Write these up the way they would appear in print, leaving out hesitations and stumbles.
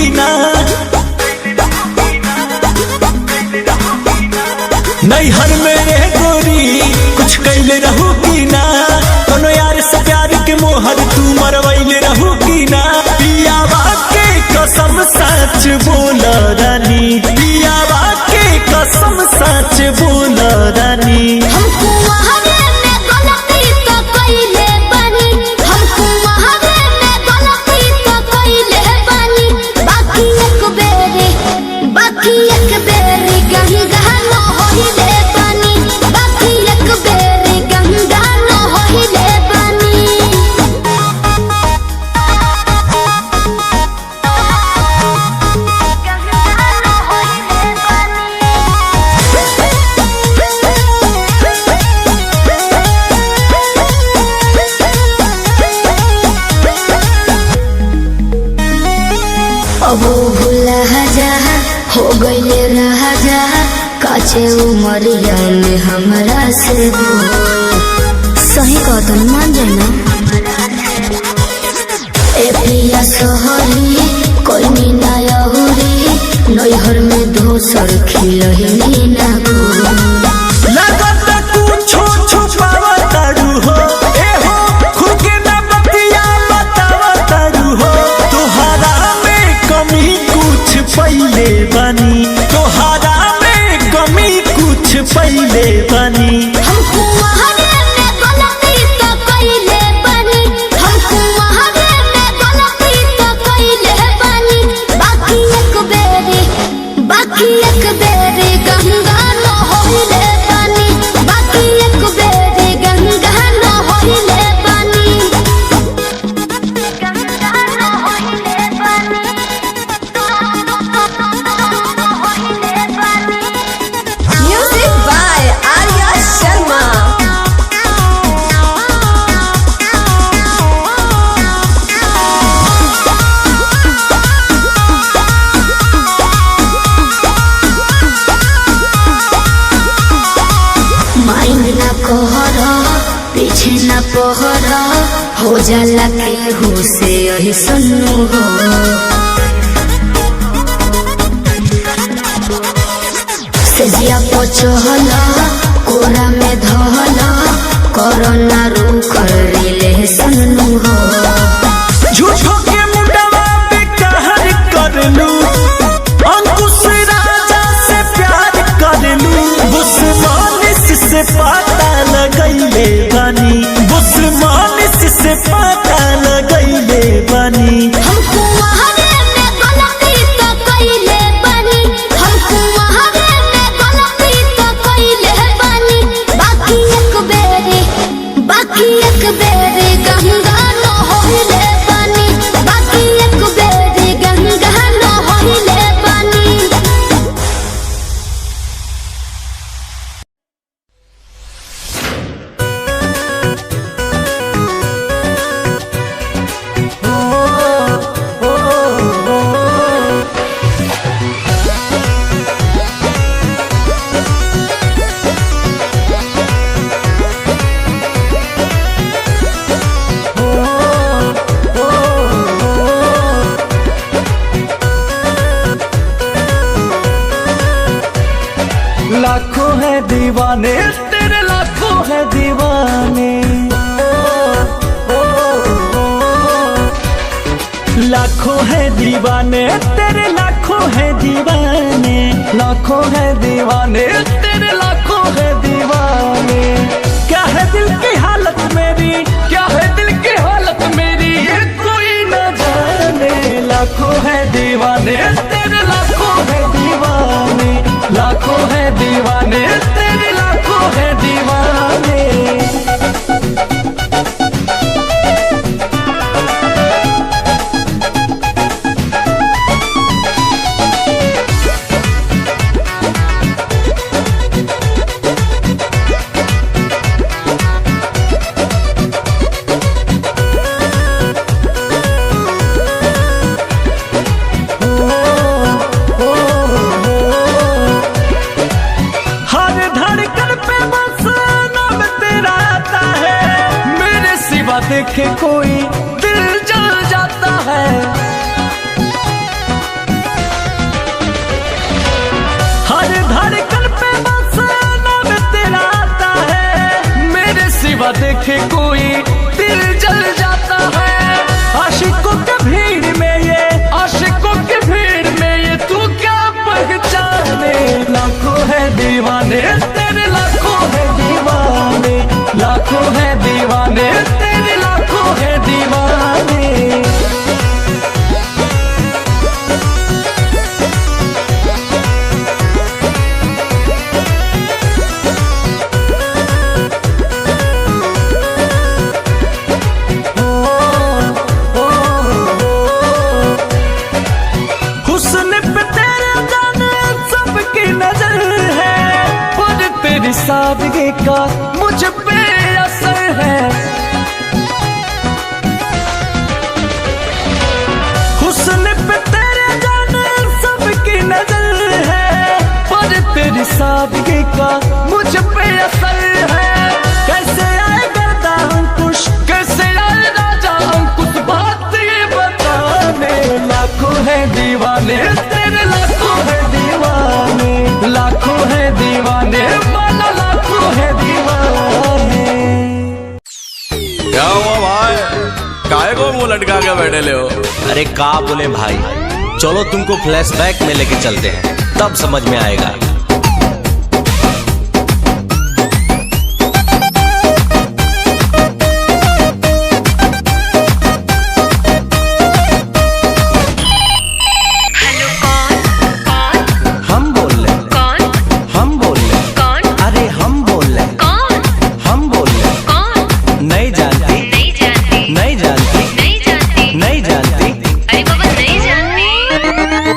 की ना, नैहर में गोरी कुछ कैले रहू की ना, कोनो यार से प्यार के मोहर तू मरवैले रहू की ना। पियावा के कसम सच बोल रानी, पियावा के कसम सच बोल रानी। हमको वहावे में गलती तो कइले बानी, हमको वहावे में गलती तो कइले बानी। बाकी एक बेरी गंगा न होइले बानी, बाकी एक बेरी गंगा न होइले बानी। अब भूला जा हो गईले राजा, काचे उमरिया में हमरा से सही कदम मान जाना। ए प्रिया सोहरी कोई मीना यहुरी, नैहर में दोसर खिलही ना लगत कुछो छुपावतारू हो, ए हो खुद के ना बतिया बतावतारू हो। तोहरा में कमी कुछ पहिले बनी, तोहरा में कमी कुछ पहिले बनी। हमको वहावे में गलती तो कइले बानी, हमको वहावे में गलती तो कइले बानी। बाकी एक बेरी गंगा न होइले बानी, बाकी एक बेरी गंगा न होइले बानी, गंगा न होइले बानी, होइले बानी। Music by Arya Sharma. Mind ना कहरा पीछे ना पहरा, हो जाला केहू से यही सुनू हो। सेजिया पचहला कोरा में धहला, कोरोना रुक रिले सुनू हो। झूठो के मुंडवा पे कहर कर लू, अंकुश राजा से प्यार कर लू। बुस्मानिस से पता लगैले बानी, बुस्मानिस से पता लगैले बानी। हमको वहावे में गलती तो कइले बानी, हमको वहावे में गलती तो कइले बानी। बाकी एक बेरी गंगा न होइले बानी, बाकी एक बेरी गंगा न होइले बानी। लाखों है दीवाने तेरे, लाखों है दीवाने, लाखों है दीवाने तेरे, लाखों है दीवाने, लाखों है दीवाने तेरे, लाखों है दीवाने। क्या है दिल की हालत मेरी, क्या है दिल की हालत मेरी, ये कोई न जाने। लाखों है दीवाने तेरे, लाखों है दीवाने, लाखों है दीवाने तेरे, लाखों है दीवाने। जलवा देखे कोई दिल जल जाता है। आशिकों के भीड़ में ये, आशिकों के भीड़ में ये तू क्या पहचाने। लाखों है दीवाने तेरे, लाखों है दीवाने, लाखों है दीवाने तेरे, लाखों है दीवाने। सादगी का मुझ पे असर है, हुस्न पे तेरे जाने सबकी नजर है, पर तेरी सादगी का मुझ पे असर है। कैसे आए गर्दा अंकुश, कैसे आए राजा अंकुश, बात ये बताने। लाखों है दीवाने तेरे, लाखों है दीवाने, लाखों है दीवाने, क्या हुआ भाई, काहे को मुंह लटका के बैठे ले हो? अरे का बोले भाई, चलो तुमको फ्लैशबैक में लेके चलते हैं, तब समझ में आएगा।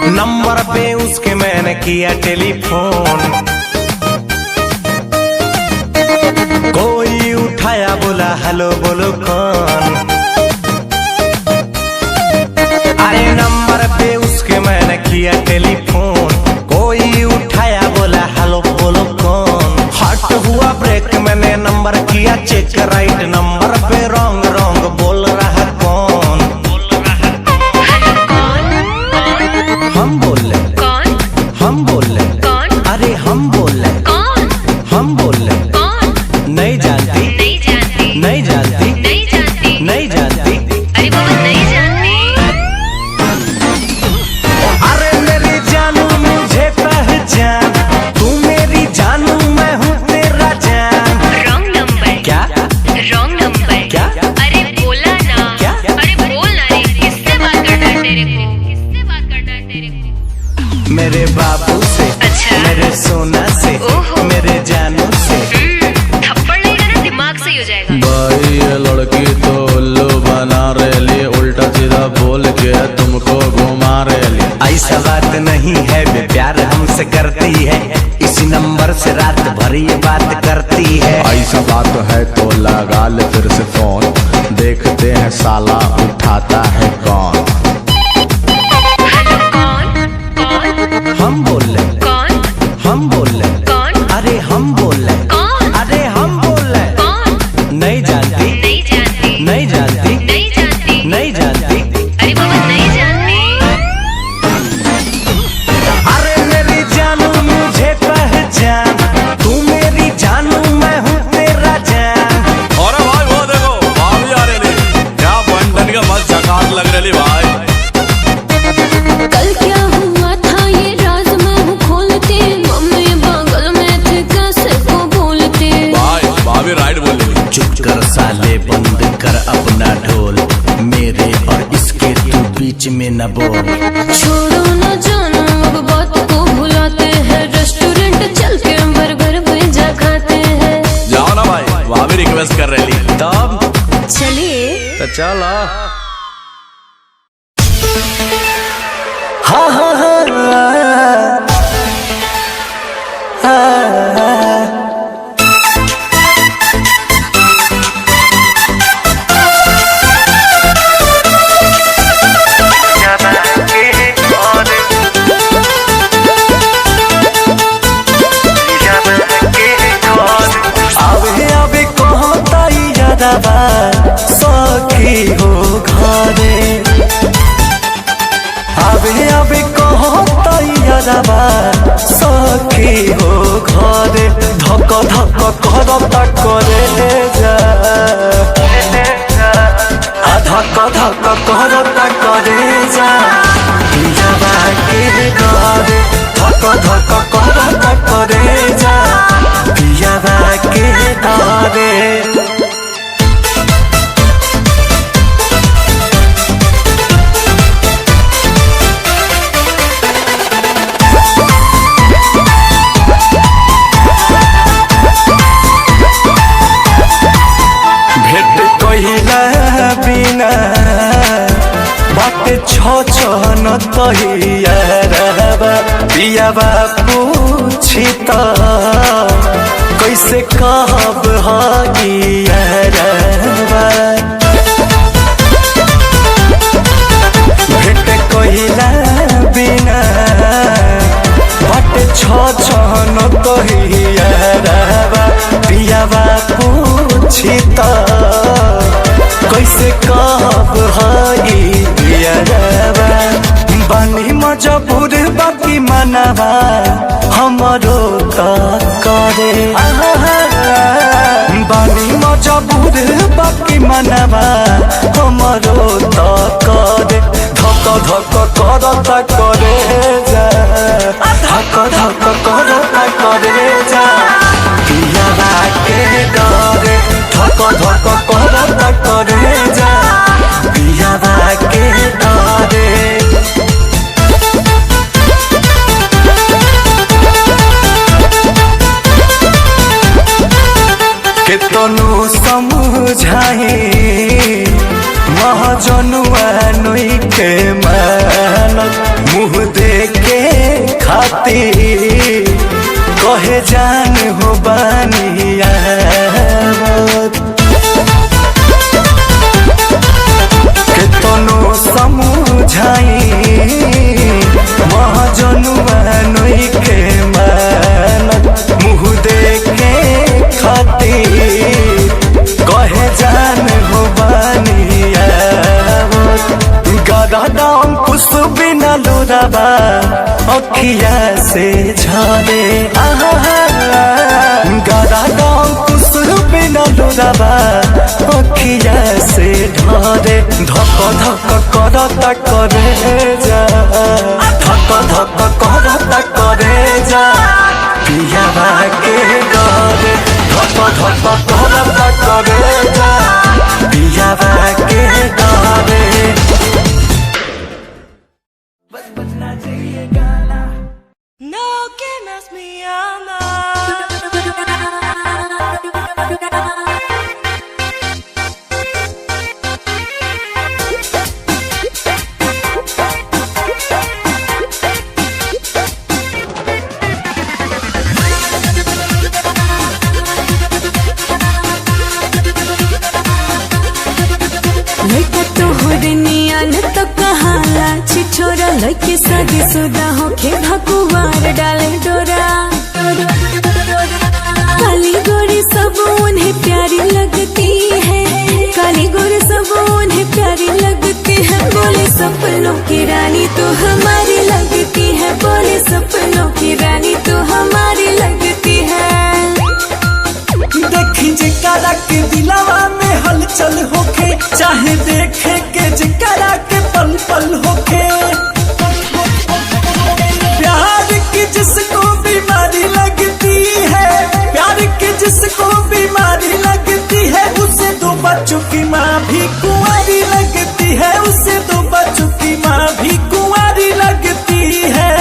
नंबर पे उसके मैंने किया टेलीफोन, कोई उठाया बोला हेलो बोलो कौन। अरे नंबर पे उसके मैंने किया टेलीफोन, कोई उठाया बोला हेलो बोलो कौन। हट हुआ ब्रेक, मैंने नंबर किया चेक, राइट नंबर पे रॉन्ग रॉन्ग बोल रहा कौन। हम बोल रहे कौन, हम बोल रहे कौन, अरे हम बोल रहे कौन, हम बोल रहे कौन। नहीं जानती, नहीं जानती, नहीं जानती, नहीं जानती, नहीं जानती, अरे बाबा नहीं जानती। अरे मेरी जानू मुझे पहचान, तू मेरी जानू मैं हूँ तेरा जान। रॉन्ग नंबर क्या, रॉन्ग नंबर क्या, अरे बोला ना क्या, अरे बोल ना रे, किससे बात करना है तेरे को, किससे बात करना है तेरे को। मेरे बाबू से, अच्छा, मेरे सोना से, मेरे जानू से। थप्पड़ लगेगा ना दिमाग से ही हो जाएगा। भाई ये लड़की तो उल्लू बना रही, उल्टा सीधा बोल के तुमको घुमा रही। ऐसा बात नहीं है, वे प्यार हमसे करती है, इसी नंबर से रात भर ये बात करती है। ऐसा बात है तो लगा ले फिर से फोन, देखते हैं साला उठाता है कौन। हम बोल रहे कौन, हम बोल रहे कौन, अरे हम बोल रहे कौन, अरे हम बोल रहे कौन। नहीं जानती, नहीं जानती, नहीं जानती, नहीं जानती, नहीं जानती, अरे बाबा नहीं जानती। अरे मेरी जानू मुझे पहचान, तू मेरी जानू मैं हूँ तेरा जान। अरे भाई वो देखो भाभी आ रही, क्या बंधन का मस्त झकास लग रही भाई। कल क्या हुआ था ये राज मैं हूँ खोलते, मम्मी बगल में थे कैसे को बोलते। भाई भाभी राइट बोल रही। चुप कर साले, बंद कर अपना ढोल, मेरे और इसके तू बीच में न बोल। छोड़ो न जानो अब बात को भुलाते हैं, रेस्टोरेंट चल के बर्गर पिज्जा खाते हैं। जाओ ना भाई, भाभी रिक्वेस्ट कर रही। तब चलिए तो चलो। हाँ हाँ आवे आवे कहता यादवा सखी हो घरे, आवे आवे कहता यादवा सखी हो घरे। धक धक करता करे जा धक धक करता करे जा पियावा के डरे धक धक करता करे जा पियावा के डरे बिना बाटे छन तहियारबा पियाबा पूछी त कैसे कहब हगियारबा भेट कहिला बिना बाटे छन तहियारबा पियाबा पूछी त कैसे कहब हई पियरबा बानी मजबूर बाकी मनवा हमरो त करे बानी मजबूर बाकी मनवा हमरो त करे धक धक करता करे जा धक धक करता करे जा पियावा के डरे धक धक करता करे जा पियावा के डरे केतनो समझाए महाजनुआ नोई के मानत मुँह देके खातिर कहे जान हो बानिया केतनो समझाई महाजनुआ नोई के मानत मुँह देके खातिर कहे जान हो बानिया गदा दाम कुछ बिना लुराबा अखिया से झरे गदा दाम कुछ बिना लुराबा अखिया से ढरे धक धक करता करे जा धक धक करता करे जा पियावा के डरे धक धक करता करे जा पियावा के डरे No que más me ama. तो कहाला छिछोरा लइके शादी सुदा होके भकुवार डाले डोरा काली गोरी सब उन्हें प्यारी लगती है काली गोरी सब उन्हें प्यारी लगती है बोले सपनों की रानी तो हमारी लगती है बोले सपनों की रानी तो हमारी लगती है देखी जकरा के दिलवा में हलचल होके चाहे देखे के जकरा के पल पल होके प्यार की जिसको बीमारी लगती है प्यार की जिसको बीमारी लगती है उसे दो बच्चों की माँ भी कुंवारी लगती है उसे दो बच्चों की माँ भी कुंवारी लगती है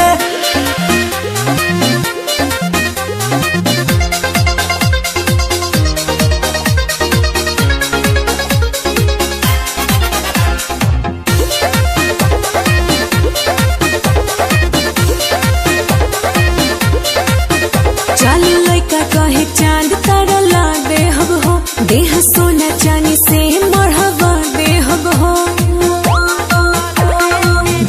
चांद तारा ला दे हब हो देह सोना चांदी से मढ़वा दे हब हो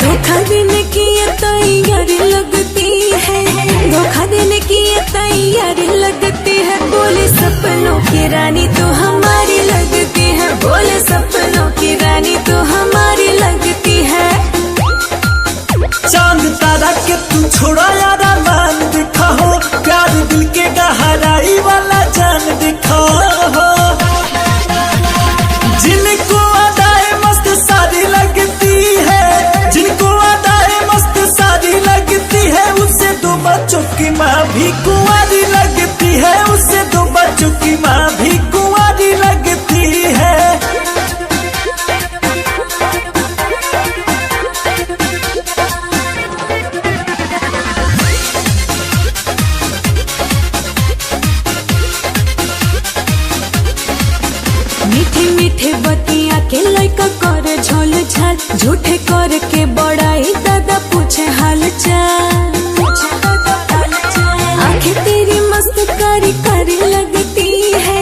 धोखा देने की ये तैयारी लगती है धोखा देने की ये तैयारी लगती है बोले सपनों की रानी तो हमारी लगती है बोले सपनों की रानी तो हमारी लगती है चांद तारा के तू छोड़ा यारा मान दिखा हो प्यार दिल के गहराई वाला भी कुंवारी लगती है, उससे 2 बच्चों की माँ भी कुंवारी लगती है। मीठे मीठे बतिया के लइका करे झोल झाल, झूठे कर के बड़ाई दादा पूछे हाल चाल। आंखें तेरी मस्त कारी कारी लगती है,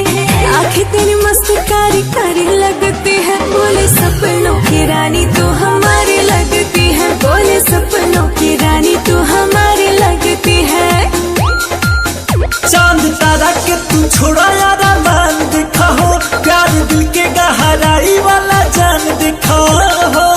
आंखें तेरी मस्त कारी कारी लगती है। बोले सपनों की रानी तू हमारी लगती है, बोले सपनों की रानी तू हमारी लगती है। चांद तारा के तू छोड़ा यार मान दिखा हो, प्यार दिल के गहराई वाला जान दिखा हो।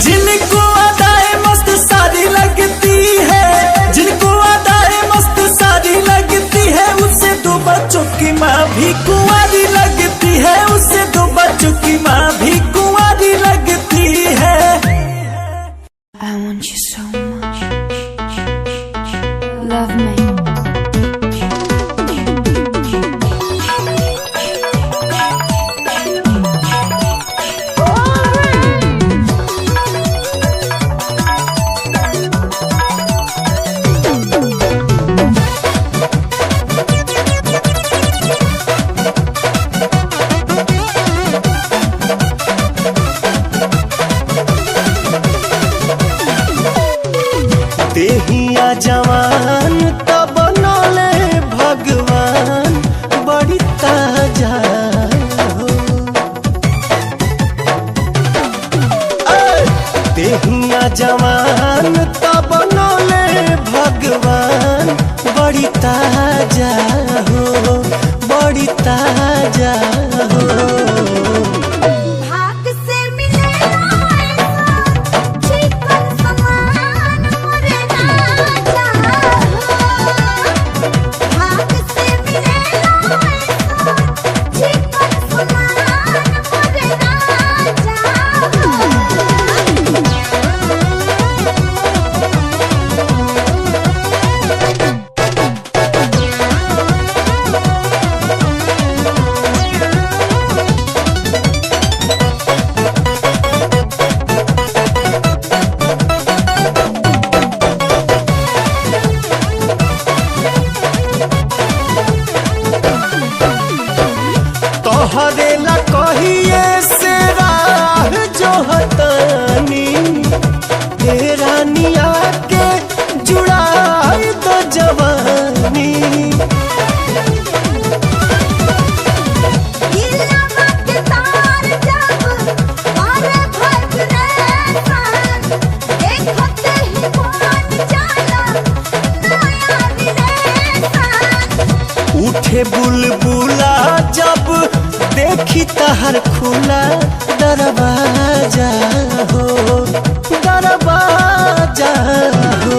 जिनको अदाएं मस्त सारी लगती है, जिनको अदाएं मस्त सारी लगती है, उससे 2 बच्चों की माँ भी कुंवारी लगती है, उससे 2 बच्चों की माँ भी कुंवारी लगती है। I want you so much. Love me. देहिया जवान तब बनले भगवान, बड़ी ताजा हो। देहिया जवान तब बनले भगवान, बड़ी ताजा हो, बड़ी ताजा हो। भाग से मिले चिकन समान मोरे राजा, भाग से मिले चिकन समान मोरे राजा। तोहरे ला कहिए से राह जो हतानी, तेरा निया के जुड़ाई तो जवानी। दिलवा के तार जब मारे वाइब्रेशन, देखते ही मन जाला नया रिलेशन। उठे बुलबुला जब देखी तहर खुला दरवाजा हो, दरवाजा हो।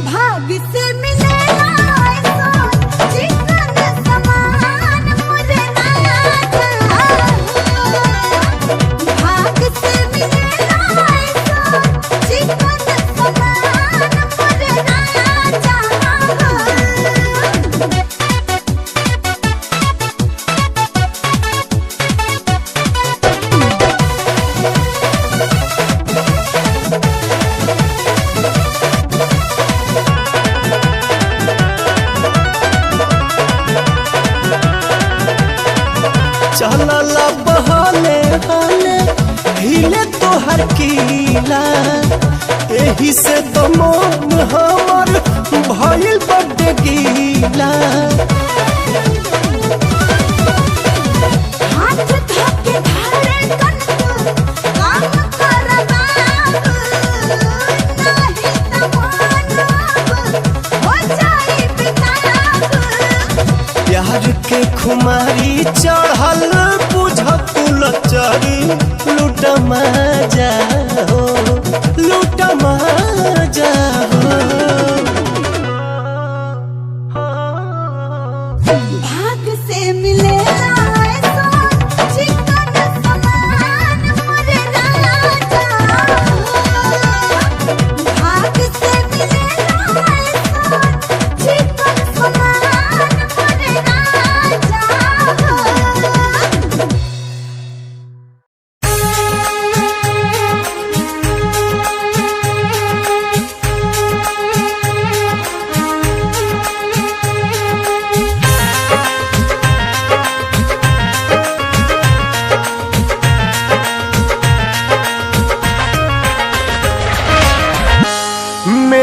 भाग से मिले चिकन समान मोरे राजा, भाग से मिले चिकन समान मोरे राजा। चलला बहाने हाने हिले तोहर कीला, एही से तो मन हमर भइल बड्डे गीला। हाथ धोके धारे कन्हु काम करबा, नहीं त मानब हो जाई बिताब। प्यार के खुमारी चढ़ल बुझत लचरी, लूट मजा हो, लूट मजा हो। भाग से मिले चिकन समान मोरे राजा, भाग से मिले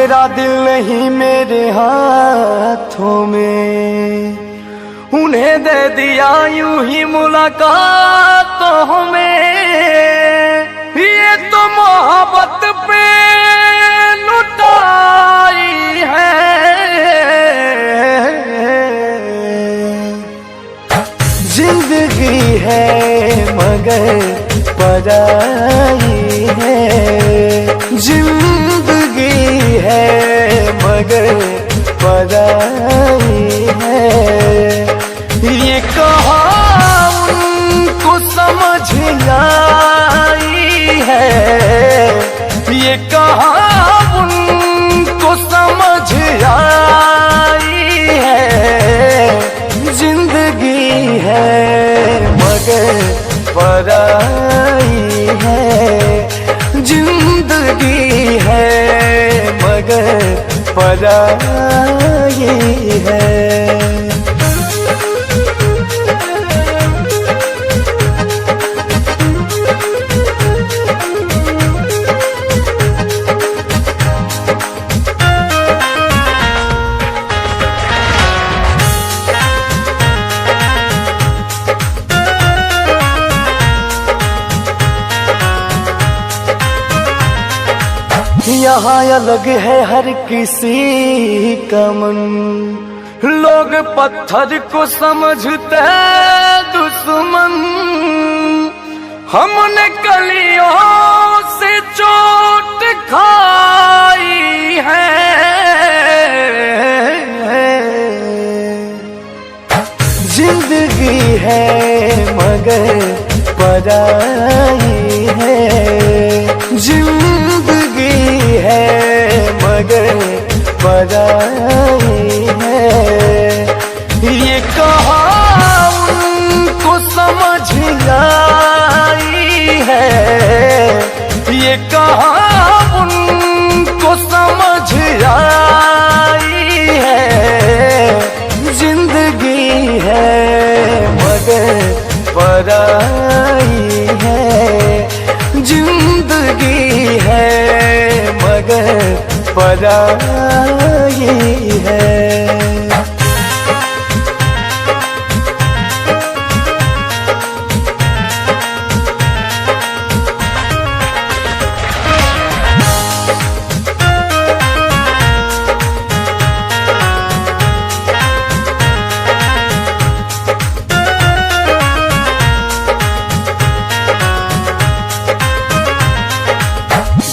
मेरा दिल नहीं मेरे हाथों में, उन्हें दे दिया यूं ही मुलाकातों में। ये तो मोहब्बत पे लुटाई है, जिंदगी है मगर पराई है, जिंदगी है मगर पराई है। ये कहा उनको समझ आई है, ये कहा उनको समझ आई है, जिंदगी है मगर पराई है, जिंदगी है मगर पराई है। यहाँ अलग है हर किसी का मन, लोग पत्थर को समझते दुश्मन, हमने कलियों से चोट खाई है, जिंदगी है मगर पराई है, जिंदगी है मगर पराई है। ये कहा उनको समझ आई है, ये कहा उनको समझ आई है, जिंदगी है मगर पराई है, जिंदगी है मगर पराई है।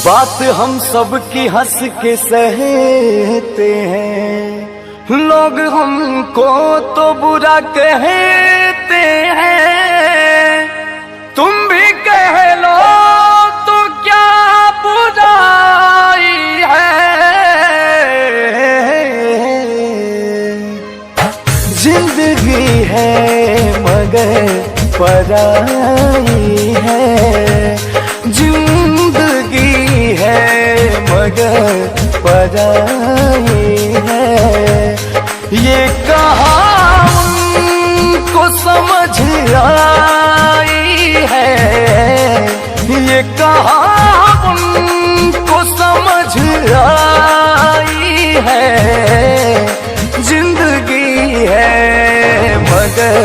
बात हम सब की हंस के सहते हैं, लोग हमको तो बुरा कहते हैं, तुम भी कह लो तो क्या बुराई है, जिंदगी है मगर पराई है, जिंदगी है मगर पराई है। ये कहा उनको समझ आई है, ये कहा उनको समझ आई है, जिंदगी है मगर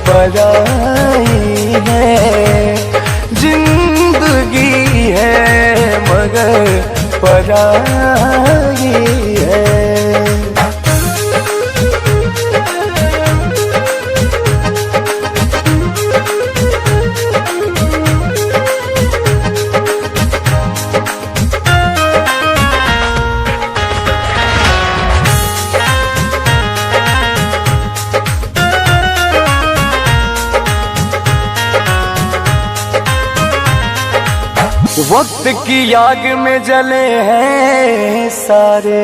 पराई है, जिंदगी है मगर पराई है। वक्त की आग में जले हैं सारे,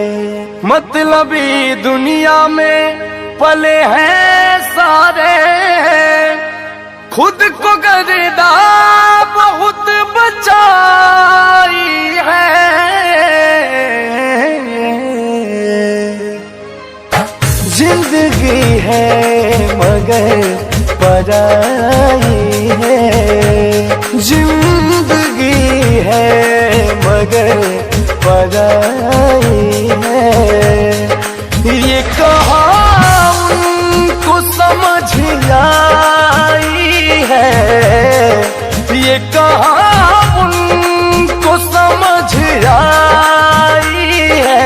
मतलबी दुनिया में पले हैं सारे, खुद को गर्दा बहुत बचाई है, जिंदगी है मगर पराई है, जिंदगी है मगर पराई ये कहाँ उनको समझ आई है, ये कहाँ उनको समझ आई है।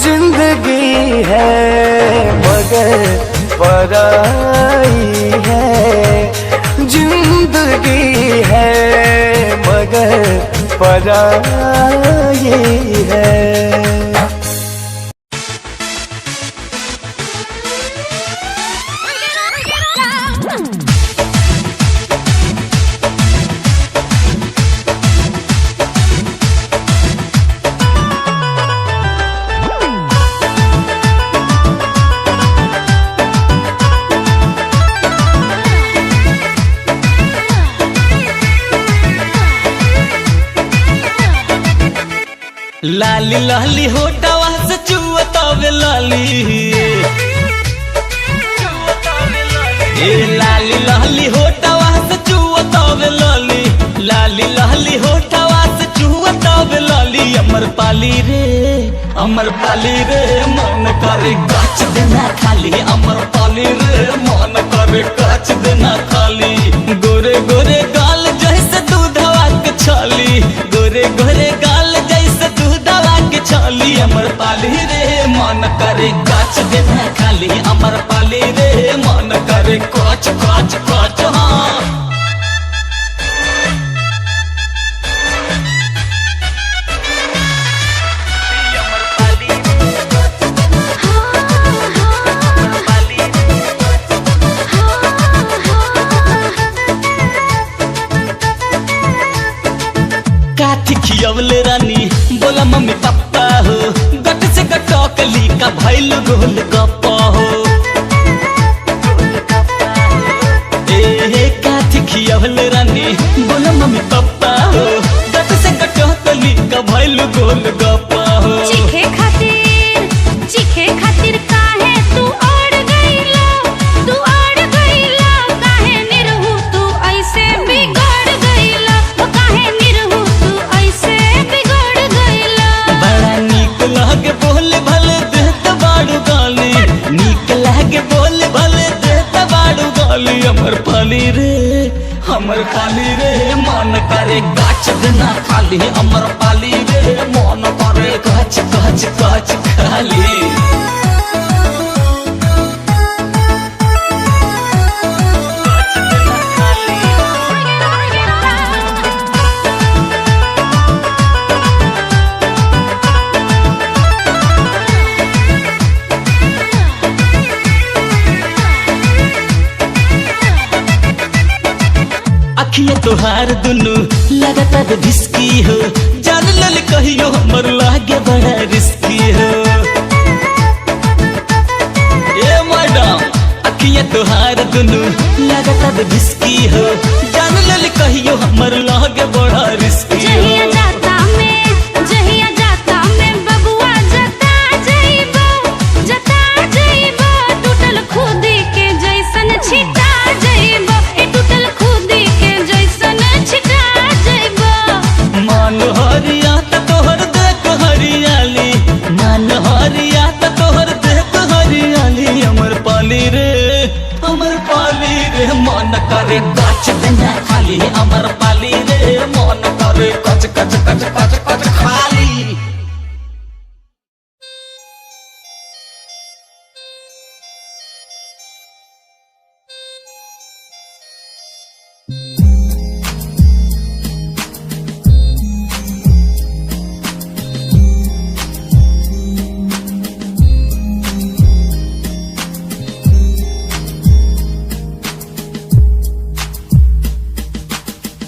जिंदगी है मगर पराई है, जिंदगी है मगर पराई है। लाली लाली होटवा से चुअतावे लाली, ए लाली लाली होटवा से चुअतावे लाली, लाली लाली होटवा से चुअतावे लाली। अमर पाली रे मन करे काच देना खाली, अमर पाली रे मन करे काच देना खाली। गोरे गोरे गाल जैसे दूधवा के छाली, गोरे गोरे गाल जैसे दूधवा के छाली। अमर पाली रे मन करे काच देना खाली, अमर पाली रे मन करे काच काच काच। हाँ खियवले रानी बोला मम्मी पापा हो, गट से गटकली का भैल गोल गप्पा हो। ए काथी खियवले रानी बोला मम्मी पापा हो, गट से गटकली का भैल गोल गप्पा हो। चीखे खातिर काहे तू अड़ गईला, तू अड़ गईला। काहे निरहु तू ऐसे बिगड़ गईला, काहे निरहु तू ऐसे बिगड़ गईला। बड़ा नीक लागे बोले भले देत बाड़ू गाली, नीक लागे बोले भले देत बाड़ू गाली। अमर पाली रे मन करे गाछ देना खाली, अमर पाली रे मन करे गाछ गाछ गाछ खाली। अखिया तोहार दुनु लगातार भिस्की हो, जान लल कहियो हमर लागे बड़ा रिस्की हो। ए मैडम अखिया तोहार दुनु लगातार भिस्की हो, जान लल कहियो हमर लागे बड़ा रिस्की हो। जहिया जाता में बबुआ जता जइबो, टूटल खुदी के जैसन छिटा जइबो, टूटल खुदी के जैसन छिटा जइबो। मान हरिया त तोहर देख हरियाली, मान हरिया त तोहर देख हरियाली। अमर पाली रे मन करे गाछ देना खाली, अमर पाली रे मन करे कच कच कच कच कच खाली।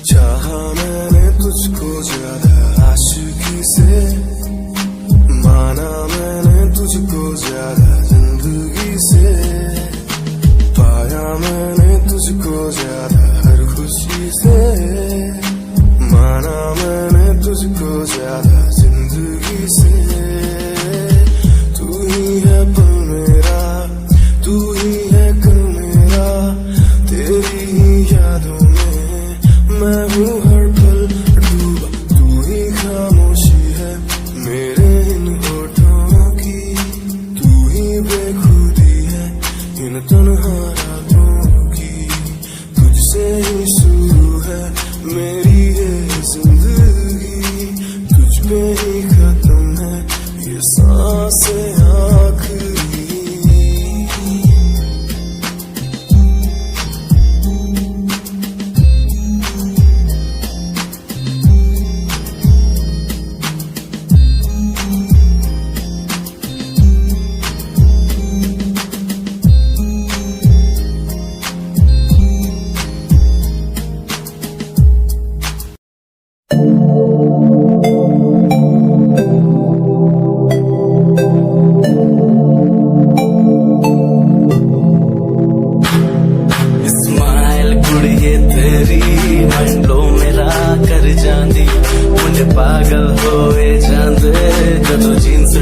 चाहा मैंने तुझको ज्यादा आशिकी से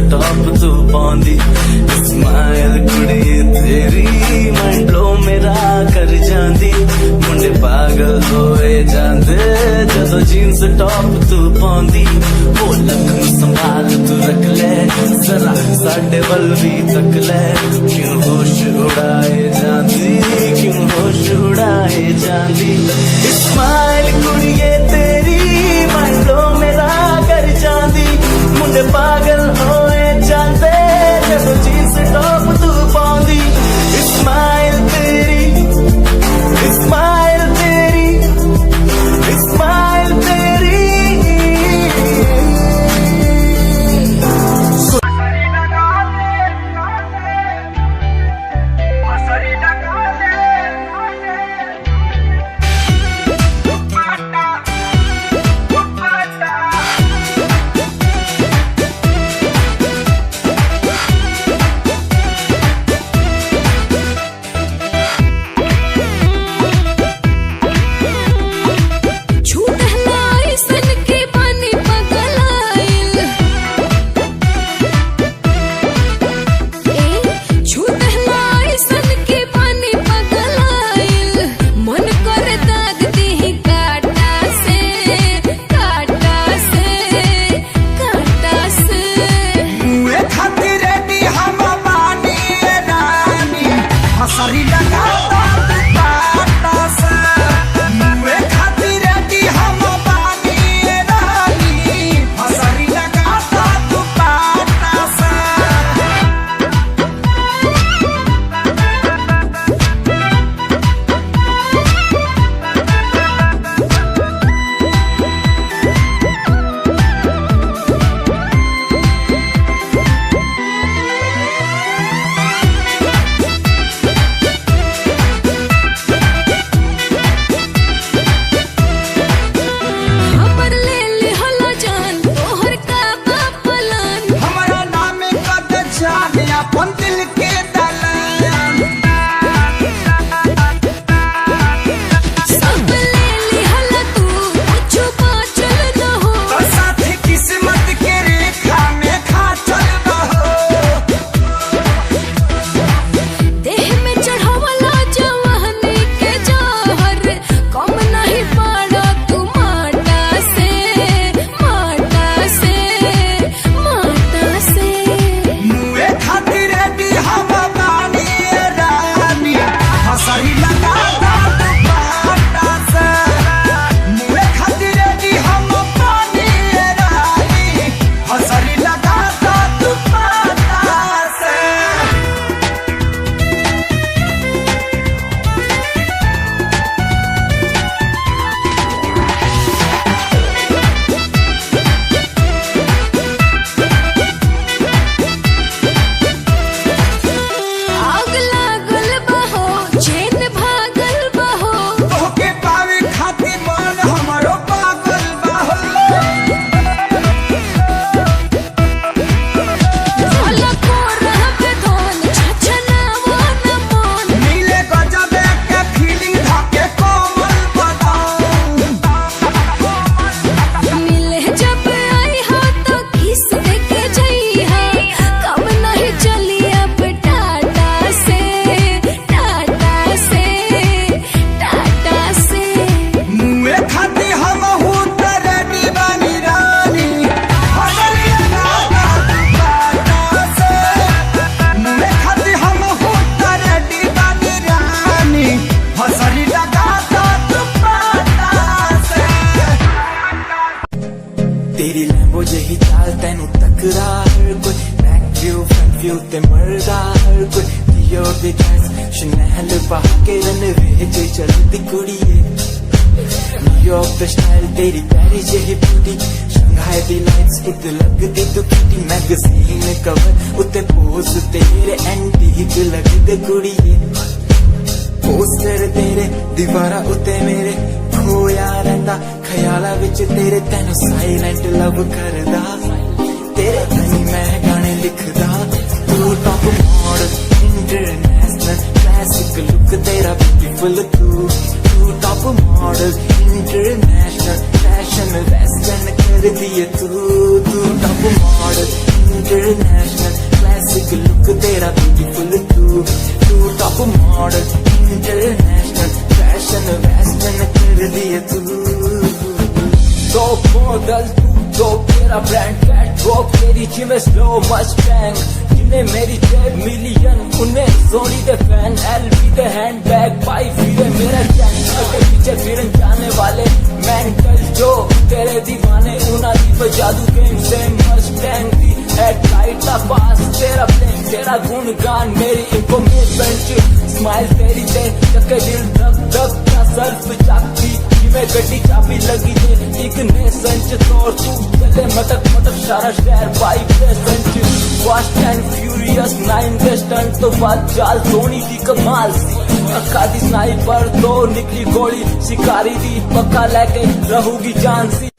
टॉप तू पांदी स्माइल कुड़ी तेरी माइंड ब्लो मेरा कर जांदी मुंडे पागल होए जांदे जदों जीन्स टॉप तू पांदी वो लखन संभाल तू रख ले जरा साडे वल भी तक ले क्यों होश उड़ाए जांदी क्यों होश उड़ाए जांदी स्माइल कुड़िए तेरी माइंड ब्लो मेरा कर जांदी मुंडे पागल होए जांदे जदों जीन्स टॉप तू पांदी स्माइल तेरी स्माइल तेरी स्माइल तेरी तेरी लैम्बो जही चाल तेनू टकरा हर कोई बैक व्यू फ्रंट व्यू ते मरदा हर कोई दियो दे गैस शनैल बहा के रनवे ते चलदी कुड़िए न्यूयॉर्क दा स्टाइल तेरी पैरी जही ब्यूटी शंघाई दी लाइट्स उत्ते लगदी तू किटी मैगजीन कवर उत्ते पोज तेरे एंटीक लगदे कुड़िए पोस्टर तेरे दीवारा उत्ते मेरे खोया रहंदा ख्याला विच तेरे तेनू साइलेंट लव करदा तेरे ताई मैं गाने लिखदा तू top model international classic look तेरा ब्यूटीफुल तू top model international fashion western कर दिए तू टॉप मॉडल इंटरनेशनल मॉडल तू तो तेरा ब्रांड कैट वॉक तेरी जिम स्लो मस्टैंग जिन्हें मेरी 10 मिलियन उन्हें सोनी दे फैन एलबी दे हैंडबैग पाई फिरे मेरा गैंग के पीछे फिरन जाने वाले मेंटल जो तेरे दीवाने उना दी जादू गेम से मस्टैंग दी हेडलाइट दा पास तेरा प्लेन तेरा गुणगान मेरी इंफॉर्मेशन स्माइल तेरी ते चक्के दिल धक धक का सर्फ चाकती में गड्डी चाबी लगी दे एक ने संच तोड़ तू चले मटक मटक सारा शहर बाइक पे संच फास्ट एंड फ्यूरियस 9 के स्टंट तो बात चाल धोनी की कमाल सी अक्का दी स्नाइपर दो निकली गोली शिकारी दी पक्का लेके रहूगी जान सी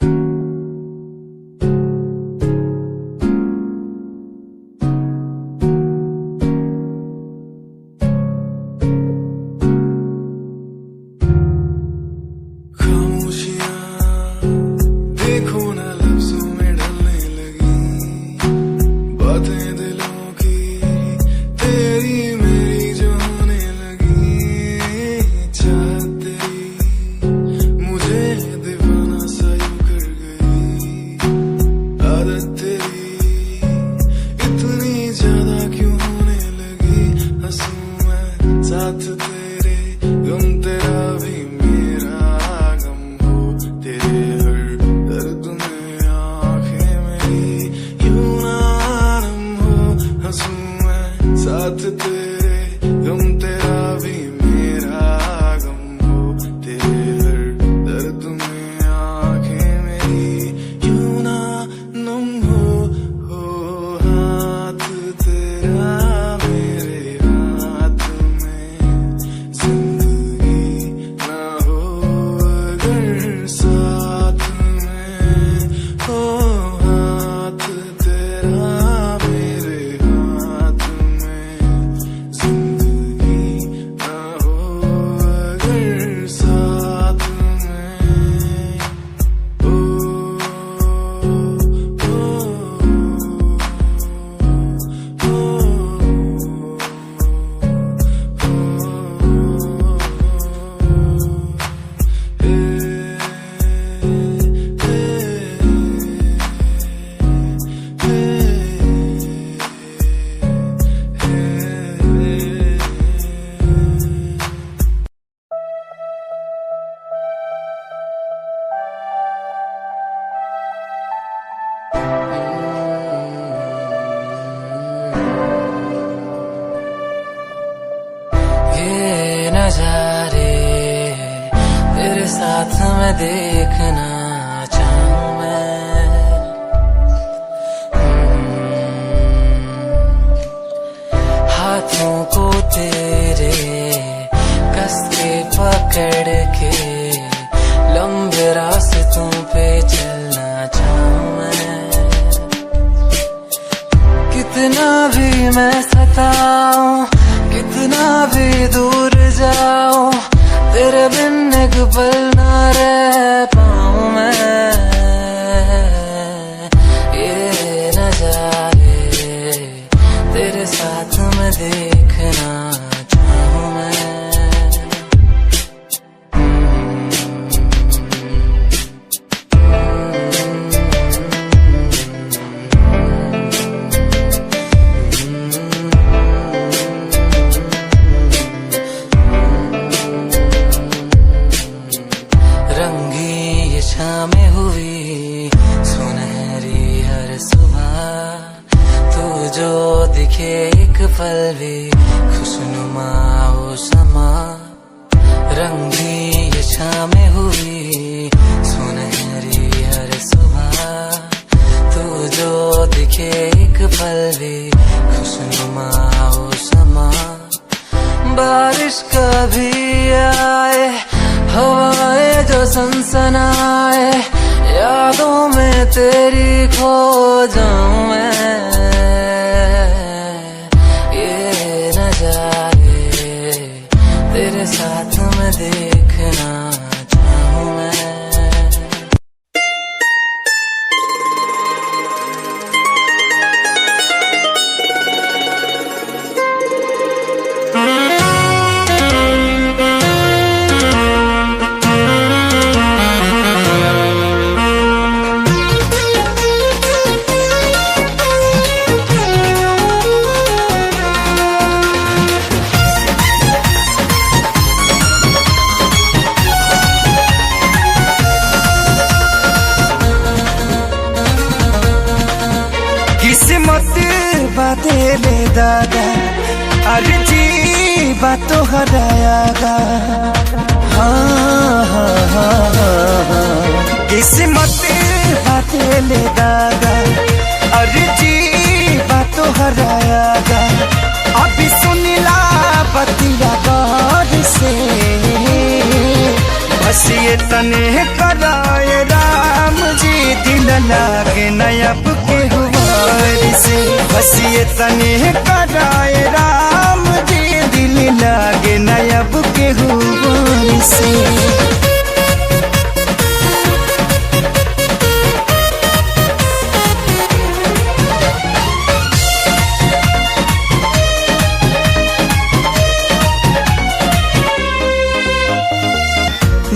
नजारे तेरे साथ में देखना चाहूं मैं हाथों को तेरे कस के पकड़ के लंबे रास्तों पे चलना चाहूं मैं कितना भी मैं सताऊं कितना भी दूर जाऊं तेरे बिन एक पल ना रह पाऊं मैं ये नजारे तेरे साथ में देखना चाहूं मैं में हुई सुनहरी हर सुबह तू जो दिखे एक पल भी खुशनुमा हो समा रंगी ये शामें हुई सुनहरी हर सुबह तू जो दिखे एक पल भी खुशनुमा हो समा बारिश कभी आए हवाएं जो सनसनाए यादों में तेरी खो जाऊं मैं ये नजारे तेरे साथ में देखना चाहूं मैं किस्मत बाते ले दादा अर्जी बातों हरायागा हाँ हाँ हाँ हाँ किस्मत बाते ले दादा अर्जी बातों हरायागा अभी सुनिला बतिया गौर से बस ये तने कराए राम जी दिल लागे नयब के हुआर से बस ये तने कराए राम जी दिल लागे नयब के हुआर से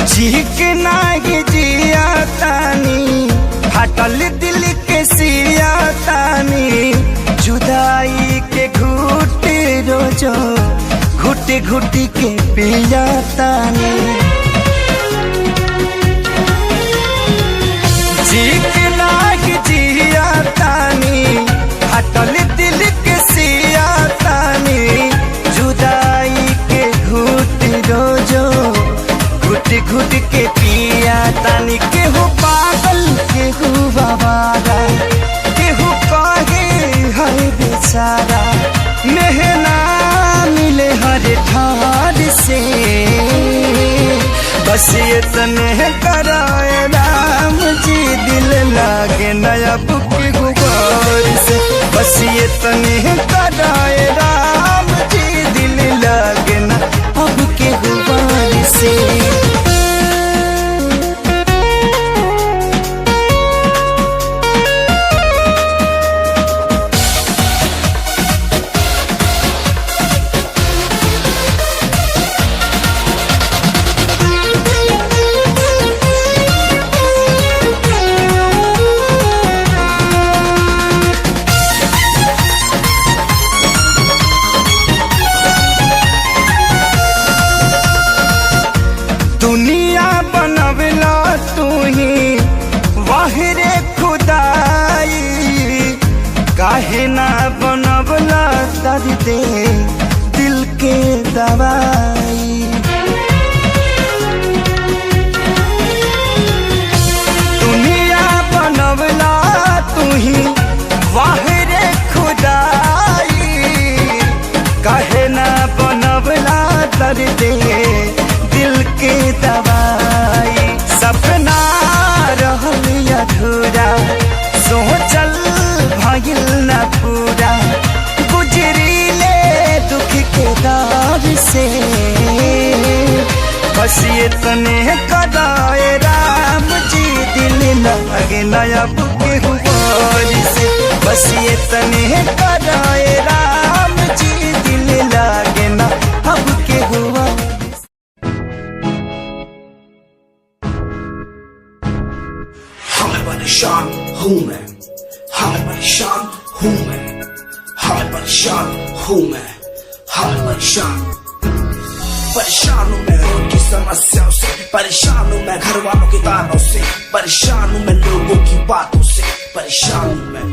झिक नागे जिया तानी हटल दिल के सिया तानी जुदाई के घुट रोजो घुट घुट के पिया तानी झिक नागे जिया तानी हटल दिल के सिया तानी जुदाई के घुट रोजो घुट घुट के पिया तानी केहू पागल केहू बाबारा केहू कहे है बेचारा मेहना मिले हर ठार से बस ये तने कराए राम जी दिल लागे नयब के गुबार से बस ये तने कराए राम जी दिल लागे ना अब के गुबार से दुनिया बनवला तू ही वाहिरे खुदाई काहे ना बनवला दर्द दिल के दवाई दुनिया बनवला तू ही वाहिरे खुदाई काहे ना बनवला दर्द दिल के दवाई सपना रहल अधूरा सोचल भइल न पूरा गुजरीले दुख के दौर से बस ये तने कराए राम जी दिल लगे नयब के हुआर से बस ये तने कराए राम जी दिल लगे ना अब के हुआ परेशान हूँ मैं हाय परेशान हूँ मैं हाय परेशान हूँ मैं हाय परेशान परेशान हूँ मैं रोज की समस्याओं से परेशान हूँ मैं घर वालों के तानों से परेशान हूँ मैं लोगों की बातों से परेशान हूँ मैं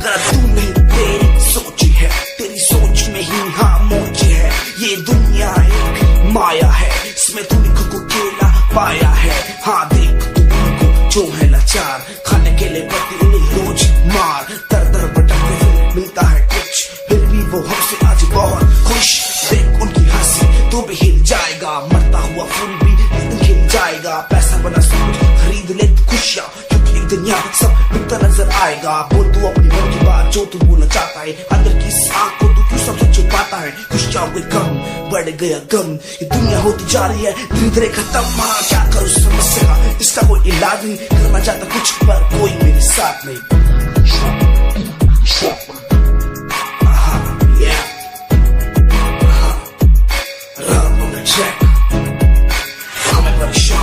गलत तू नहीं तेरी सोच है तेरी सोच में ही हाँ मोच है ये दुनिया एक माया है इसमें तूने खुद को अकेला पाया है हाँ देख जो है लाचार खाने के लिए पति उन्हें रोज मार दर दर भटकते फिर मिलता है कुछ फिर भी वो हमसे आज बहुत खुश देख उनकी हंसी तो भी हिल जाएगा मरता हुआ फूल भी एक दिन खिल जाएगा पैसा बना सब कुछ खरीद ले खुशियाँ क्योंकि एक दिन यहाँ सब बिकता नजर आएगा बोल तू अपनी मन की बात जो तू बोलना चाहता है अंदर की इस आँख को तू क्यों सबसे छुपाता है खुशियाँ हुए कम बढ़ गया गम ये दुनिया होती जा रही है धीरे धीरे खत्म हाँ क्या करूँ समस्या का इसका कोई इलाज नहीं करना चाहता कुछ पर कोई मेरे साथ नहीं हमें परेशान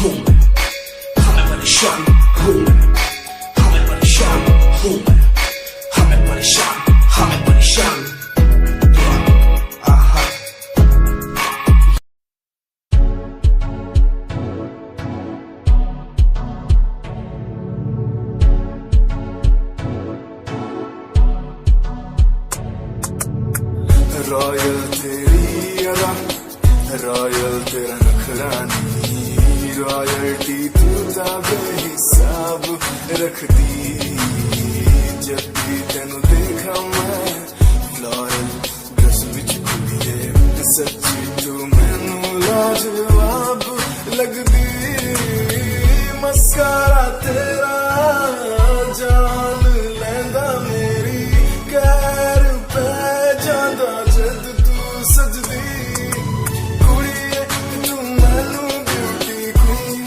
हूँ मैं हमें परेशान हूँ मैं हमें परेशान हूँ मैं हमें परेशान रॉयल तेरी अदा रॉयल तेरा नखरानी रॉयल्टी तू दा बेहिसाब रखदी जब भी तेनू देखा मैं फ्लोरल ड्रेस विच कुड़िए सच्ची तू मैनू लाजवाब लगदी मस्कारा तेरा जान लैंदा मेरी कैर पे जांदा जद तू सजदी कुड़िए तू मैनू ब्यूटी क्वीन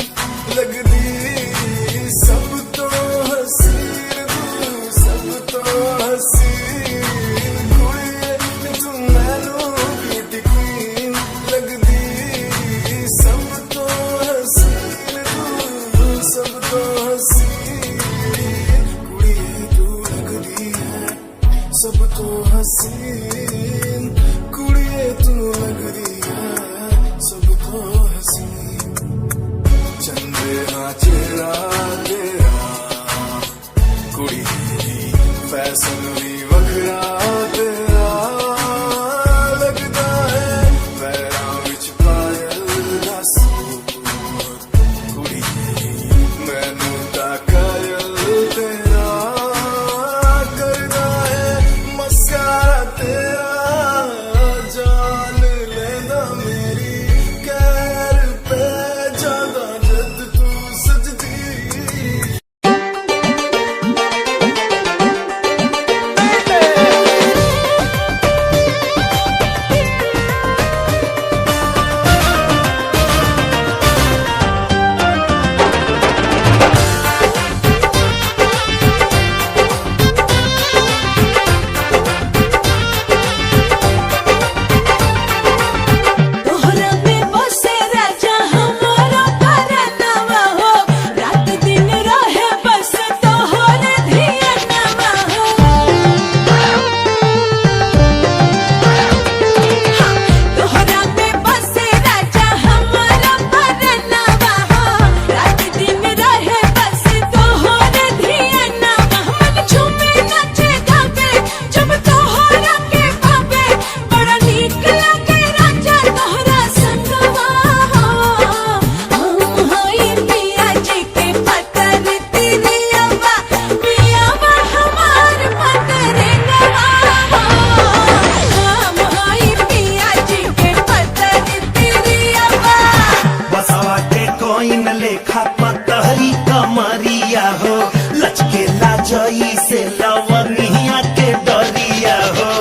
लगदी सब तो हसीन तू सब तो हसीन कुड़िए तू मैनू ब्यूटी क्वीन लगदी सब तो हसीन तू सब तो हसीन कुड़िए तू लगदी है सब तो हसीन कुड़िए तू लगदी है सब तो हसीन चंदे हाँ चेहरा तेरा कुड़ी फैशन भी वखरा तेरा लगदा है पैरां विच पायल दा सूट कुड़ी मैनू ता कायल तेरा करदा है मस्कारा तेरा जान लेंदा मेरी कैर पे जांदा जद तू सजदी तोहरा में बसे राजा हमारा करनवा हो रात दिन रहे बस तोहरे धियनवा हो तोहरा में बसे राजा हमारा करनवा हो रात दिन रहे बस तोहरे धियनवा मन झूमे नाचे गावे जब तोहरा के भावे बड़ा नीक लागे राजा तोहरा संगवा हम होई पिया जी के पतर तिरियवा पियावा हमार पतरंगवा हम होई पिया जी के पतर तिरियवा बसवा के कोइन लेखा पतहरी कमरिया हो लचके लाजई से लवनिया के डरिया हो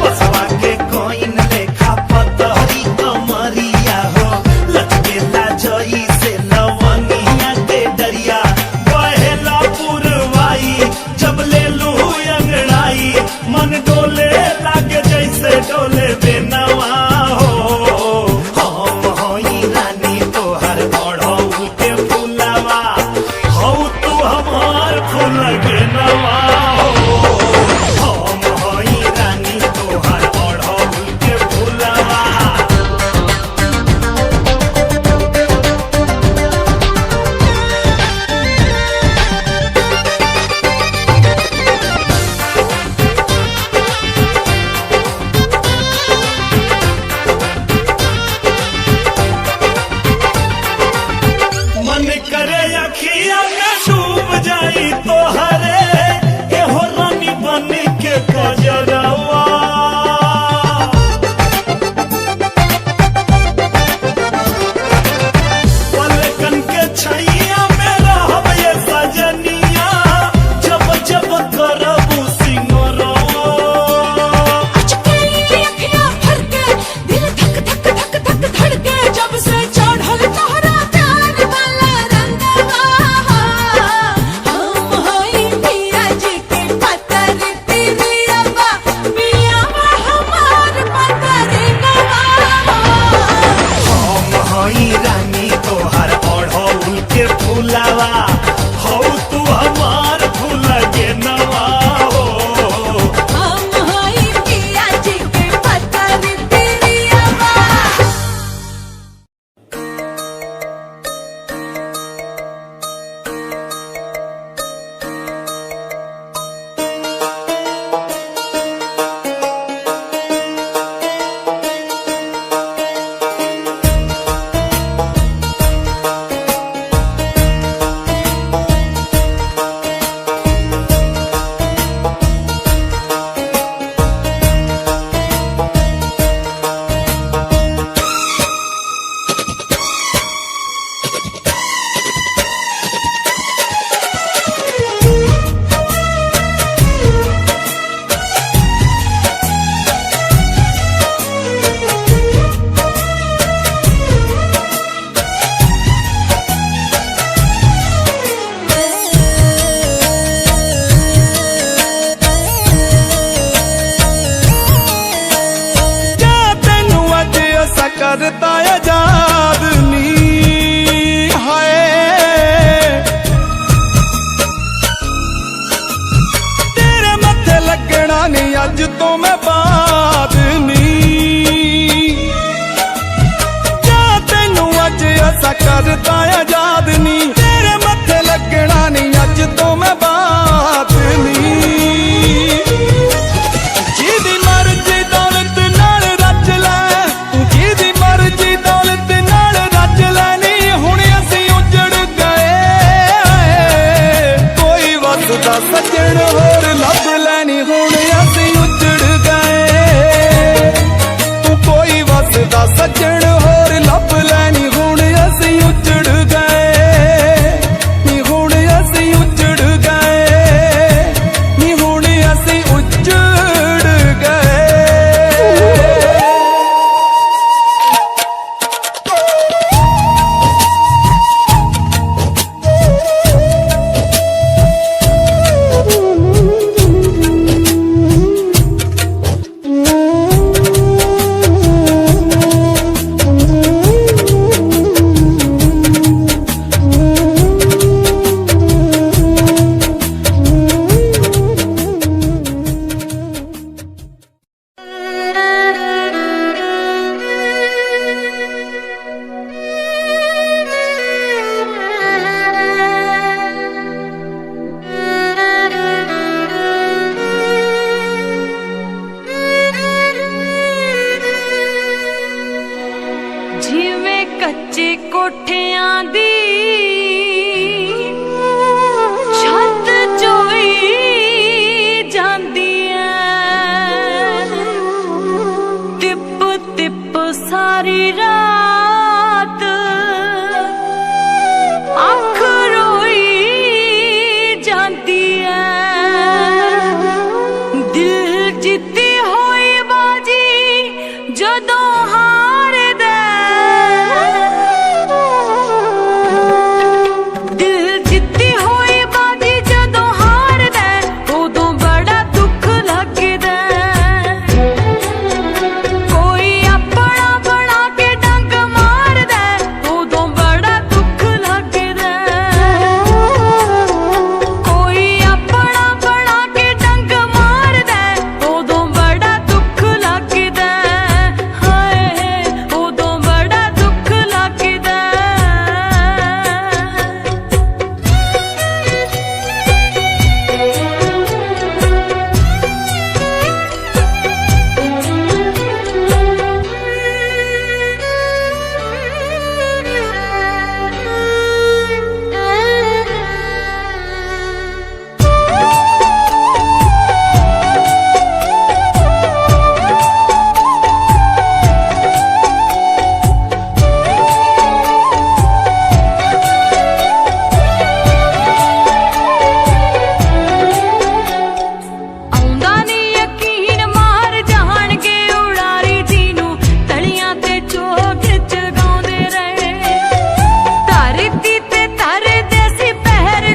बसवा के कोइन लेखा पतहरी कमरिया हो लचके लाजई से लवनिया के डरिया बहेला पुरवाई जब ले लू अंगड़ाई मन डोले लागे जैसे डोले बेनवा हो हम होई रानी तोहर बढ़ऊ के फुलवा हो तू हमार फूल के नवा हो हम होई रानी तोहर बढ़ऊ के फुलवा मन करे अखिया में डूब जाई तोहरे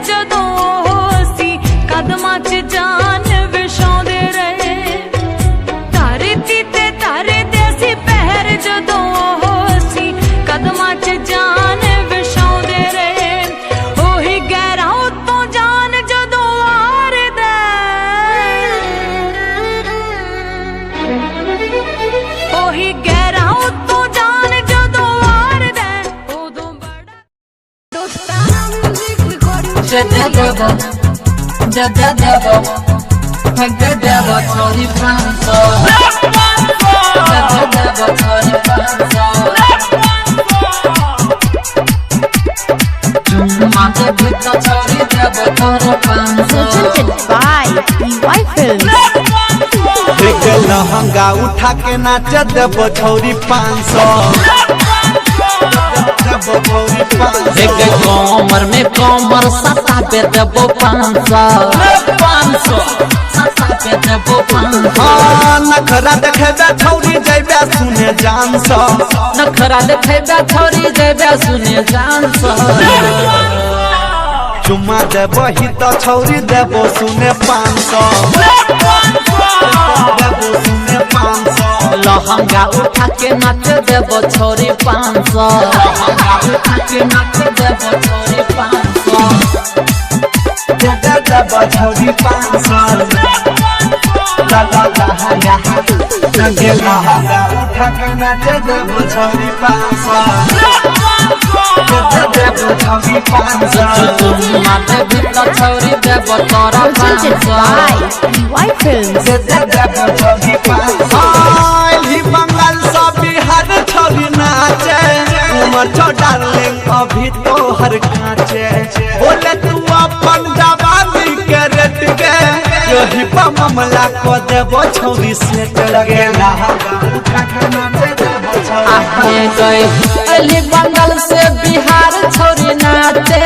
जदों होसी कदमां च जान विछाउंदे रहे धरती ते तारे दे सी पहर जदों होसी कदमां च जान विछाउंदे रहे ओही गैरां उत्तों जान जदों वारदा ओही गैरां उत्तों जान जदों वारदा उदों बड़ा Presented by EY Films. एक लहंगा उठा के नाच देबो छौरी 500 एक कमर में कमर सता पे देबो 500 सता पे देबो 500 नखरा देखेबे छौरी जइबे सुने जान सा नखरा देखेबे छौरी जेबे सुने जान सा चुम्मा देबो ही तो छौरी देबो सुने 500 देबो सुने 500 लहंगा उठा के नाच देबो छोरी 500 लहंगा उठा के नाच देबो छोरी 500 देबो छौरी 500 ला ला लहंगा लगे लहंगा उठा के नाच देबो छौरी 500 देबो छौरी 500 माथे भीतर छोरी देबो तोरा Presented 500 by EY Films. देबो छौरी 500 ही बंगाल सा बिहार छौरी नाचे उमर छो डार्लिंग अभी तो हर कांचे बोले तू अपन जवानी के रेट के यही पर मामला को देबो छौरी सेट लगे लहंगा उठा के नाचे देबो छौरी आए गए अली बंगाल से बिहार छोरी नाचे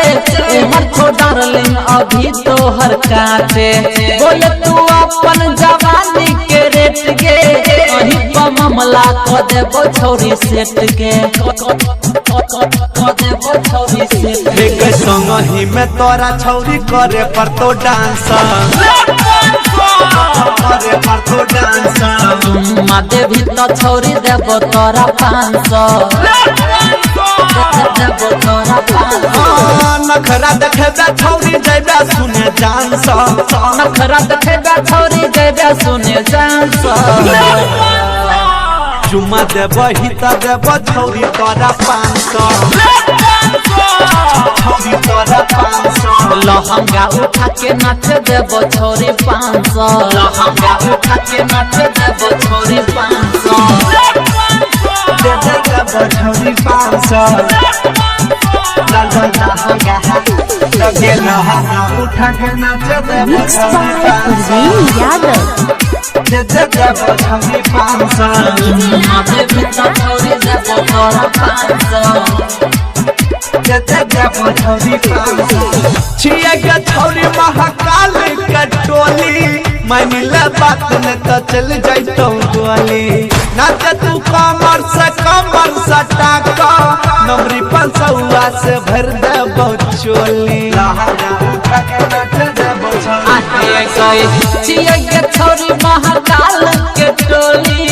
उमर छो डार्लिंग अभी तो हर काटे बोले तू अपन जवानी के रेट के वही पर मामला को देबो छौरी सेट के को देबो छौरी सेट एक संग ही में तोरा छौरी करे पर तो डांस करे पर तो डांस माथे भीतर छोरी देबो तोरा 500 देबो तोरा 500 नखरा देखेबे छौरी जइबे सुने जान सा नखरा देखेबे छोरी जेबे सुने जान सा चुम्मा देबो ही त देबो छौरी तोरा 500 छौरी तोरा 500 लहंगा उठा के नाच देबो छोरी 500 लहंगा उठा के नाच देबो छोरी 500 देबो छौरी 500 ला ला लहंगा लगे लहंगा उठा के नाच देबो Mixed छौरी by Parveen Yadav. देबो छौरी 500 माथे भीतर छोरी देबो तोरा 500 देबो छौरी 500 छिए के छौरी महाकाल के टोली मानिले बात न तो चल जाइतो गोली नाच तू कमर से सटा का नमरी 500 से भर देबो चोली लहंगा उठा के नाच देबो छौरी आए गए चिया के छोरी महाकाल के टोली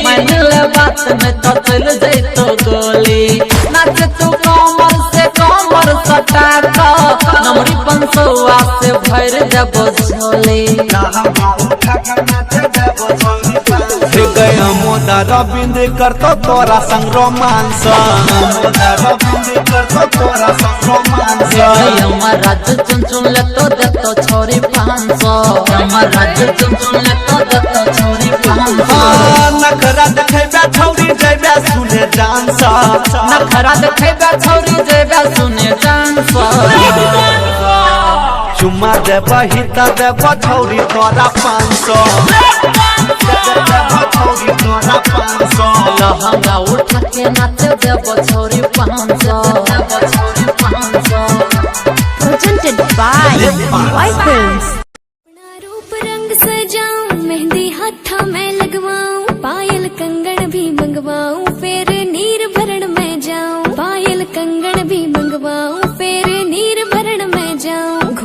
मानिले बात में तो चल जइतो गोली नाच तू कमर से कमर सटा का नमरी 500 से भर देबो झोली लहंगा उठा के नाच देबो छौरी 500 गए मोदा रविंद करतो तोरा संग रोमांस मोदा रविंद करतो तोरा संग रोमांस हमर राज्य चुन ले तो देतो छोरी 500 हमर राज्य चुन ले तो देतो छोरी 500 नखरा देखेबे छौरी जइबे सुने डांस नखरा देखेबे छौरी जेबे सुने डांस चुम्मा देबो ही त देबो छौरी तोरा 500 देबो छौरी तोरा 500 लहंगा उठा के नाच देबो छोरी 500 देबो छोरी 500 Presented by EY Films. अपना रूप रंग सजाऊं मेहंदी हाथा में लगवाऊं पायल कंगन भी मंगवाऊं फिर नीर भरण में जाऊं पायल कंगन भी मंगवाऊं फिर नीर भरण में जाऊं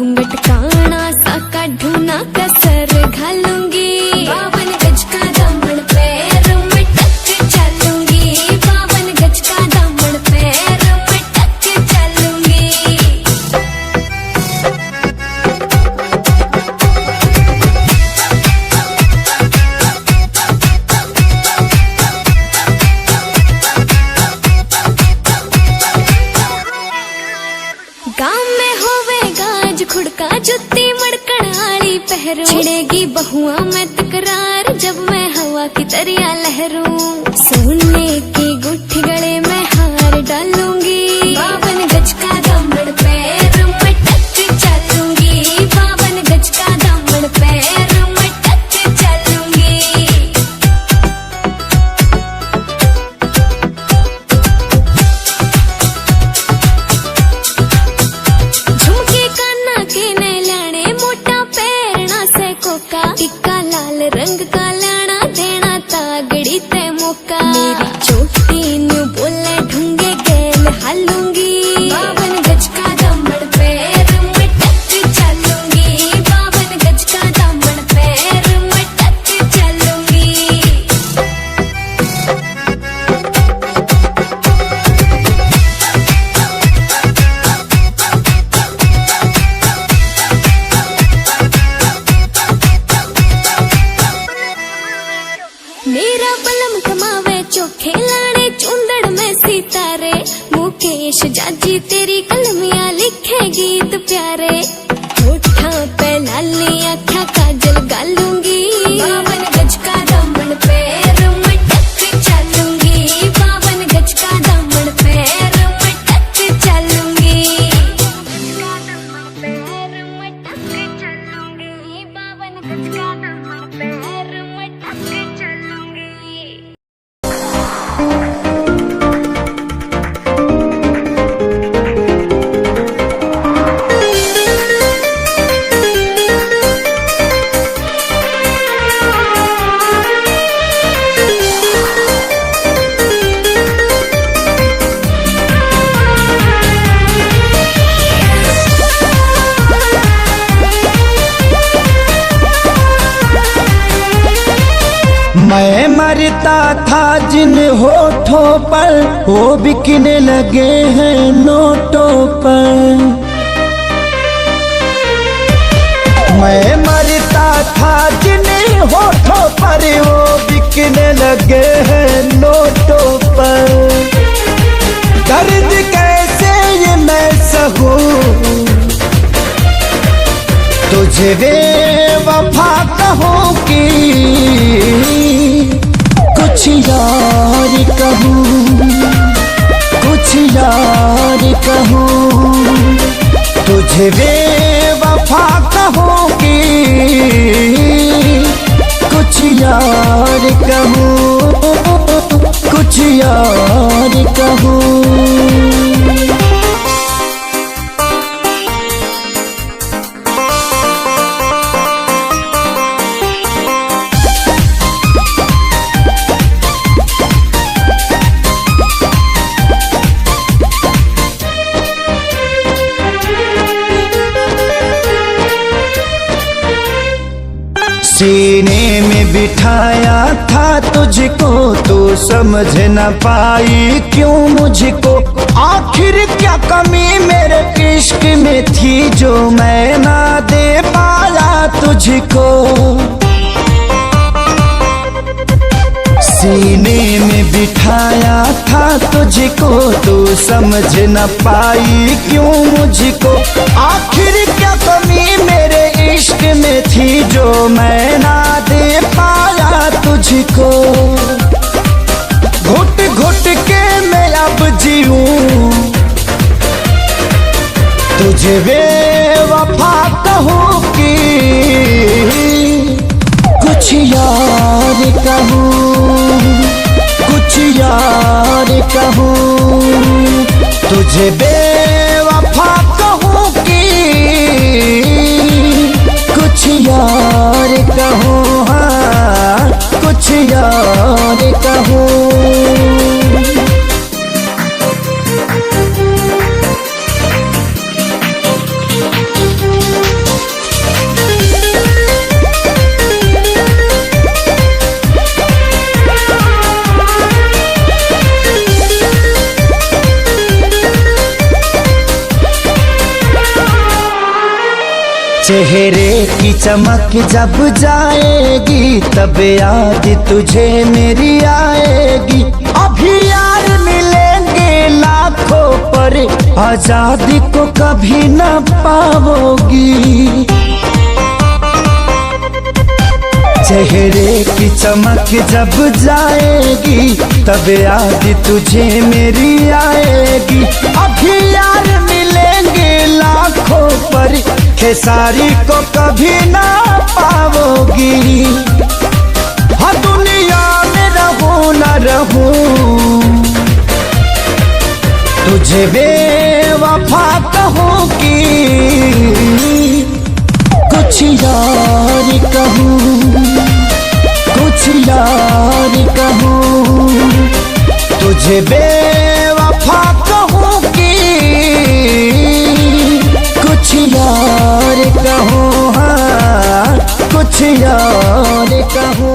झुमका जुत्ती मड़कड़ाली पहरूं, छिड़ेगी बहुआ में तकरार जब मैं हवा की तरिया लहरूं। सोने की गुट्ठी गले में हार डालूंगी, 52 गज का दामन पैर में टक चलूंगी, 52 गज का दामन पैर में टक चलूंगी। झुमके काना के नैलाने मोटा पैरना से कोका, टिक्का लाल रंग का लाना देना तागड़ी ते मौका। मेरी चोटी न्यू बोले ढूंगे गैल हालूंगी, 52 गज का दामन पैर में टक चलूंगी, 52 गज का दामन पैर में टक चलूंगी। मेरा बलम कमावे चोखे लाने चुंदड़ में सितारे, मुकेश जाजी तेरी कलमियां लिखे गीत प्यारे। होठा पे लाली आँखा काजल गालूंगी, 52 गज का दामन पैर में टक चलूंगी, 52 गज का दामन पैर में टक चलूंगी। 52 गज का दामन पैर में टक चलूंगी। मैं मरता था जिन होठों पर, वो बिकने लगे हैं नोटों पर। मैं मरता था जिन होठों पर, वो बिकने लगे हैं नोटों पर। दर्द कैसे ये मैं सहूं, तुझे बेवफा कहूं कि कुछ यार कहूं, कुछ यार कहूं। तुझे बेवफा कहूं कि कुछ यार कहूं, कुछ यार कहूं। सीने में बिठाया था तुझको, तू समझ न पाई क्यों मुझको। आखिर क्या कमी मेरे इश्क में थी जो मैं ना दे पाया तुझको। सीने में बिठाया था तुझको, तू समझ न पाई क्यों मुझको। आखिर क्या कमी मेरे इश्क में थी जो मैं ना दे पाया तुझको। घुट घुट के मैं अब जीऊं, तुझे बेवफा कहूं कि कुछ यार कहूं, कुछ यार कहूं। तुझे बेवफा कहूं कि कुछ यार कहूं, हाँ कुछ यार कहूं। चेहरे की चमक जब जाएगी, तब याद तुझे मेरी आएगी। अभी यार मिलेंगे लाखों पर, आजादी को कभी न पाओगी। चेहरे की चमक जब जाएगी तब याद तुझे मेरी आएगी। अभी यार मिलेंगे लाखों पर खेसारी को कभी ना पाओगी। हाँ दुनिया में रहूं न रहूं तुझे बेवफा कहूँगी। कुछ यार कहूँ कुछ यार कहूँ तुझे बेवफा कहूँगी। कुछ यार कहूँ हाँ कुछ यार कहूँ।